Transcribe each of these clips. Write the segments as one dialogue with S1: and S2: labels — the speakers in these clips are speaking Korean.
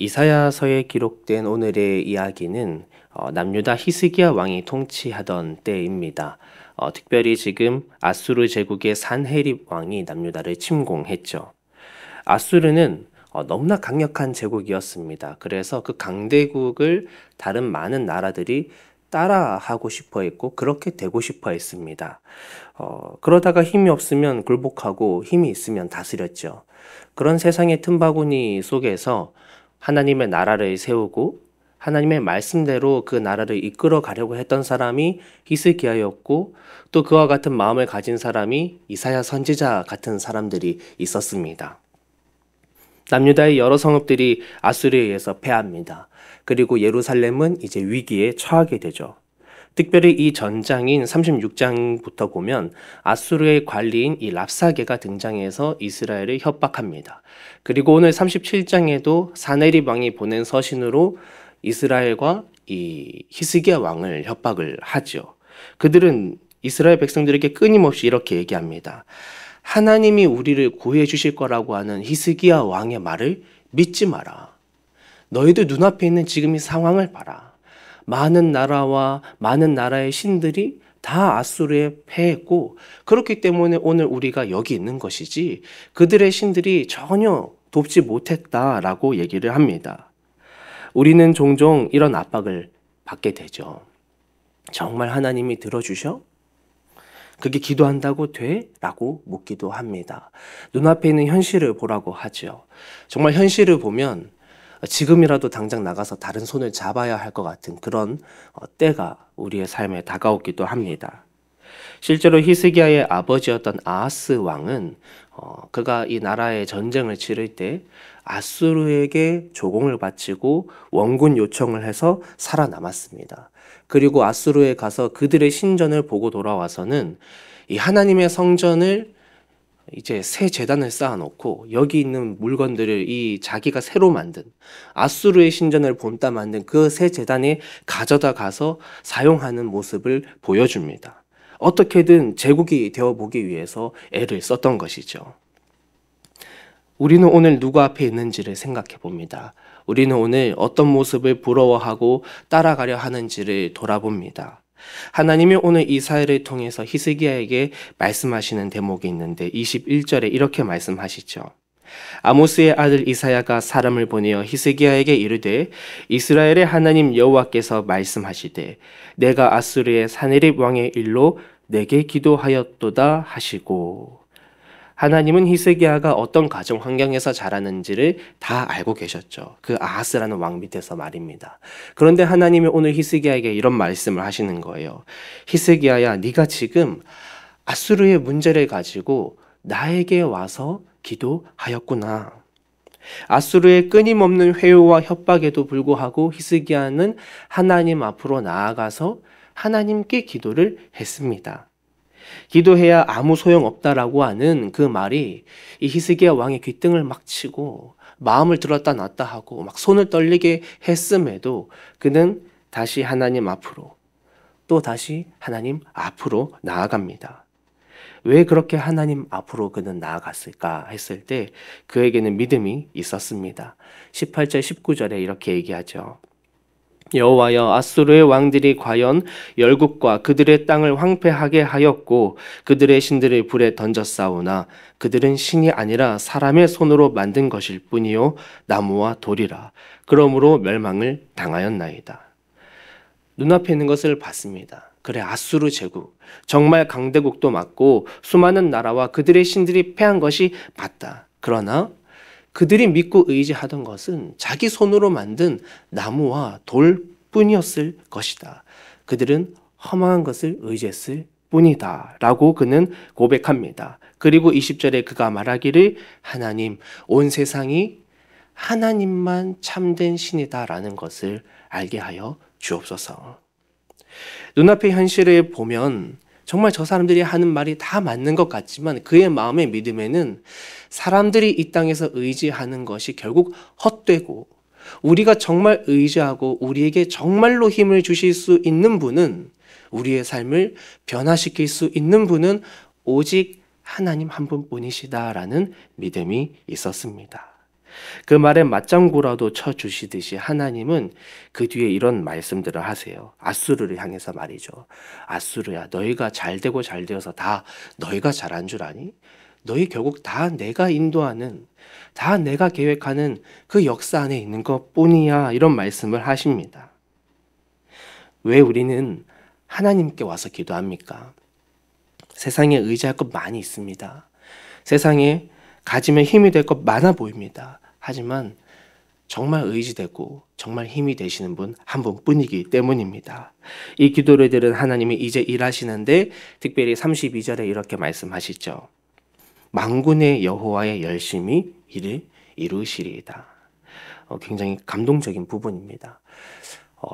S1: 이사야서에 기록된 오늘의 이야기는 남유다 히스기야 왕이 통치하던 때입니다. 특별히 지금 아수르 제국의 산헤립 왕이 남유다를 침공했죠. 아수르는 너무나 강력한 제국이었습니다. 그래서 그 강대국을 다른 많은 나라들이 따라하고 싶어 했고 그렇게 되고 싶어 했습니다. 그러다가 힘이 없으면 굴복하고 힘이 있으면 다스렸죠. 그런 세상의 틈바구니 속에서 하나님의 나라를 세우고 하나님의 말씀대로 그 나라를 이끌어 가려고 했던 사람이 히스기야였고 또 그와 같은 마음을 가진 사람이 이사야 선지자 같은 사람들이 있었습니다. 남유다의 여러 성읍들이 아수르에 의해서 패합니다. 그리고 예루살렘은 이제 위기에 처하게 되죠. 특별히 이 전장인 36장부터 보면 아수르의 관리인 이 랍사게가 등장해서 이스라엘을 협박합니다. 그리고 오늘 37장에도 사네립 왕이 보낸 서신으로 이스라엘과 이 히스기야 왕을 협박을 하죠. 그들은 이스라엘 백성들에게 끊임없이 이렇게 얘기합니다. 하나님이 우리를 구해 주실 거라고 하는 히스기야 왕의 말을 믿지 마라. 너희들 눈앞에 있는 지금 이 상황을 봐라. 많은 나라와 많은 나라의 신들이 다 아수르에 패했고 그렇기 때문에 오늘 우리가 여기 있는 것이지 그들의 신들이 전혀 돕지 못했다라고 얘기를 합니다. 우리는 종종 이런 압박을 받게 되죠. 정말 하나님이 들어주셔? 그게 기도한다고 돼? 라고 묻기도 합니다. 눈앞에 있는 현실을 보라고 하죠. 정말 현실을 보면 지금이라도 당장 나가서 다른 손을 잡아야 할 것 같은 그런 때가 우리의 삶에 다가오기도 합니다. 실제로 히스기야의 아버지였던 아하스 왕은 그가 이 나라의 전쟁을 치를 때 아수르에게 조공을 바치고 원군 요청을 해서 살아남았습니다. 그리고 아수르에 가서 그들의 신전을 보고 돌아와서는 이 하나님의 성전을 이제 새 제단을 쌓아놓고 여기 있는 물건들을 이 자기가 새로 만든 아수르의 신전을 본따 만든 그 새 제단에 가져다 가서 사용하는 모습을 보여줍니다. 어떻게든 제국이 되어보기 위해서 애를 썼던 것이죠. 우리는 오늘 누구 앞에 있는지를 생각해 봅니다. 우리는 오늘 어떤 모습을 부러워하고 따라가려 하는지를 돌아봅니다. 하나님이 오늘 이사야를 통해서 히스기야에게 말씀하시는 대목이 있는데 21절에 이렇게 말씀하시죠. 아모스의 아들 이사야가 사람을 보내어 히스기야에게 이르되 이스라엘의 하나님 여호와께서 말씀하시되 내가 아수르의 사네립 왕의 일로 내게 기도하였도다 하시고 하나님은 히스기야가 어떤 가정 환경에서 자라는지를 다 알고 계셨죠. 그 아하스라는 왕 밑에서 말입니다. 그런데 하나님이 오늘 히스기야에게 이런 말씀을 하시는 거예요. 히스기야야, 네가 지금 아수르의 문제를 가지고 나에게 와서 기도하였구나. 아수르의 끊임없는 회유와 협박에도 불구하고 히스기야는 하나님 앞으로 나아가서 하나님께 기도를 했습니다. 기도해야 아무 소용없다라고 하는 그 말이 이 히스기야 왕의 귓등을 막 치고 마음을 들었다 놨다 하고 막 손을 떨리게 했음에도 그는 다시 하나님 앞으로 또 다시 하나님 앞으로 나아갑니다. 왜 그렇게 하나님 앞으로 그는 나아갔을까 했을 때 그에게는 믿음이 있었습니다. 18절 19절에 이렇게 얘기하죠. 여호와여, 아수르의 왕들이 과연 열국과 그들의 땅을 황폐하게 하였고 그들의 신들을 불에 던졌사오나 그들은 신이 아니라 사람의 손으로 만든 것일 뿐이요 나무와 돌이라. 그러므로 멸망을 당하였나이다. 눈앞에 있는 것을 봤습니다. 그래, 아수르 제국 정말 강대국도 맞고 수많은 나라와 그들의 신들이 패한 것이 맞다. 그러나 그들이 믿고 의지하던 것은 자기 손으로 만든 나무와 돌뿐이었을 것이다. 그들은 허망한 것을 의지했을 뿐이다 라고 그는 고백합니다. 그리고 20절에 그가 말하기를 하나님, 온 세상이 하나님만 참된 신이다 라는 것을 알게 하여 주옵소서. 눈앞의 현실을 보면 정말 저 사람들이 하는 말이 다 맞는 것 같지만 그의 마음의 믿음에는 사람들이 이 땅에서 의지하는 것이 결국 헛되고 우리가 정말 의지하고 우리에게 정말로 힘을 주실 수 있는 분은 우리의 삶을 변화시킬 수 있는 분은 오직 하나님 한 분뿐이시다라는 믿음이 있었습니다. 그 말에 맞장구라도 쳐주시듯이 하나님은 그 뒤에 이런 말씀들을 하세요. 앗수르를 향해서 말이죠. 앗수르야, 너희가 잘되고 잘되어서 다 너희가 잘한 줄 아니? 너희 결국 다 내가 인도하는, 다 내가 계획하는 그 역사 안에 있는 것뿐이야. 이런 말씀을 하십니다. 왜 우리는 하나님께 와서 기도합니까? 세상에 의지할 것 많이 있습니다. 세상에 가지면 힘이 될 것 많아 보입니다. 하지만 정말 의지되고 정말 힘이 되시는 분 한 분뿐이기 때문입니다. 이 기도를 들은 하나님이 이제 일하시는데 특별히 32절에 이렇게 말씀하시죠. 만군의 여호와의 열심히 이를 이루시리이다. 굉장히 감동적인 부분입니다.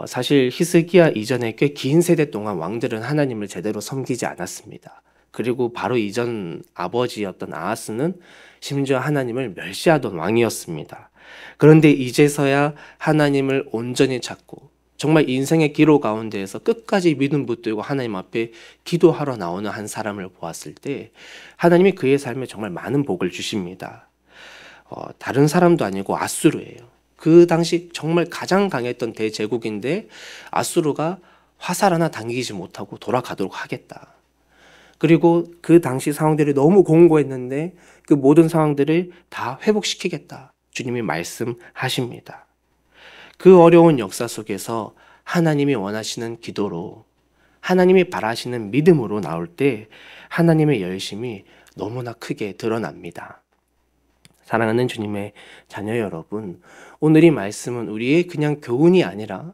S1: 사실 히스기야 이전에 꽤 긴 세대 동안 왕들은 하나님을 제대로 섬기지 않았습니다. 그리고 바로 이전 아버지였던 아하스는 심지어 하나님을 멸시하던 왕이었습니다. 그런데 이제서야 하나님을 온전히 찾고 정말 인생의 기로 가운데에서 끝까지 믿음 붙들고 하나님 앞에 기도하러 나오는 한 사람을 보았을 때 하나님이 그의 삶에 정말 많은 복을 주십니다. 다른 사람도 아니고 앗수르예요. 그 당시 정말 가장 강했던 대제국인데 앗수르가 화살 하나 당기지 못하고 돌아가도록 하겠다. 그리고 그 당시 상황들이 너무 공고했는데 그 모든 상황들을 다 회복시키겠다. 주님이 말씀하십니다. 그 어려운 역사 속에서 하나님이 원하시는 기도로, 하나님이 바라시는 믿음으로 나올 때 하나님의 열심이 너무나 크게 드러납니다. 사랑하는 주님의 자녀 여러분, 오늘 이 말씀은 우리의 그냥 교훈이 아니라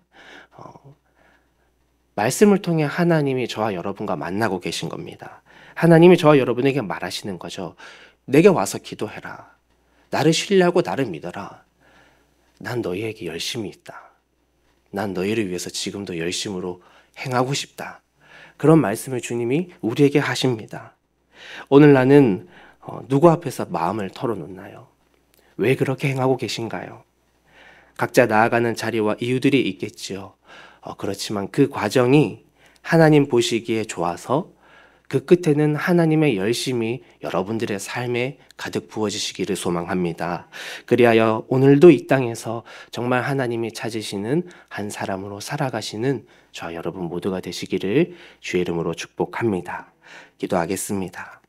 S1: 말씀을 통해 하나님이 저와 여러분과 만나고 계신 겁니다. 하나님이 저와 여러분에게 말하시는 거죠. 내게 와서 기도해라. 나를 신뢰하고 나를 믿어라. 난 너희에게 열심이 있다. 난 너희를 위해서 지금도 열심으로 행하고 싶다. 그런 말씀을 주님이 우리에게 하십니다. 오늘 나는 누구 앞에서 마음을 털어놓나요? 왜 그렇게 행하고 계신가요? 각자 나아가는 자리와 이유들이 있겠지요. 그렇지만 그 과정이 하나님 보시기에 좋아서 그 끝에는 하나님의 열심이 여러분들의 삶에 가득 부어지시기를 소망합니다. 그리하여 오늘도 이 땅에서 정말 하나님이 찾으시는 한 사람으로 살아가시는 저와 여러분 모두가 되시기를 주의 이름으로 축복합니다. 기도하겠습니다.